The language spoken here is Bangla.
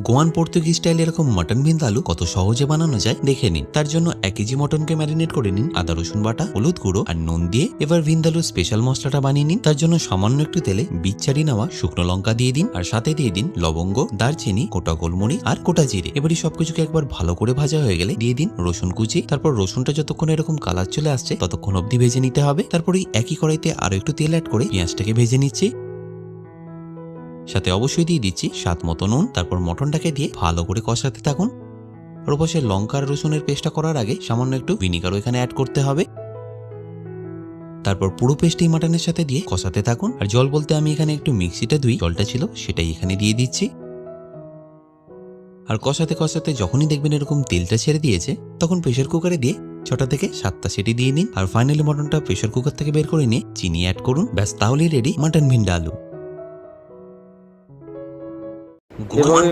গোয়ান পর্তুগিজ স্টাইল এরকম মটন ভিন্দালু কত সহজে বানানো যায় দেখে নিন। তার জন্য 1 কেজি মটনকে ম্যারিনেট করে নিন আদা রসুন বাটা, হলুদ গুঁড়ো আর নুন দিয়ে। এবার ভিন্দালু স্পেশাল মশলাটা বানিয়ে নিন। তার জন্য সামান্য একটু তেলে বীজ ছাড়িয়ে নেওয়া শুকনো লঙ্কা দিয়ে দিন, আর সাথে দিয়ে দিন লবঙ্গ, দারচিনি, গোটা গোলমরিচ আর গোটা জিরে। এবারই সবকিছুকে একবার ভালো করে ভাজা হয়ে গেলে দিয়ে দিন রসুন কুচি। তারপর রসুনটা যতক্ষণ এরকম কালার চলে আসছে ততক্ষণ অবধি ভেজে নিতে হবে। তারপরে একই কড়াইতে আরো একটু তেল অ্যাড করে পেঁয়াজটাকে ভেজে নিচ্ছি। সাথে অবশ্যই দিয়ে দিচ্ছি স্বাদ মতো নুন। তারপর মটনটাকে দিয়ে ভালো করে কষাতে থাকুন। আর পাশে লঙ্কা আর রসুনের পেস্টটা করার আগে সামান্য একটু ভিনিগারও এখানে অ্যাড করতে হবে। তারপর পুরো পেস্টই মাটনের সাথে দিয়ে কষাতে থাকুন। আর জল বলতে আমি এখানে একটু মিক্সিটা ধুই জলটা ছিল সেটাই এখানে দিয়ে দিচ্ছি। আর কষাতে কষাতে যখনই দেখবেন এরকম তেলটা ছেড়ে দিয়েছে তখন প্রেশার কুকারে দিয়ে 6টা থেকে 7টা সিটি দিয়ে নিন। আর ফাইনালি মটনটা প্রেশার কুকার থেকে বের করে নিয়ে চিনি অ্যাড করুন। ব্যাস তাহলেই রেডি মাটন ভিন্ডালু। এভাবে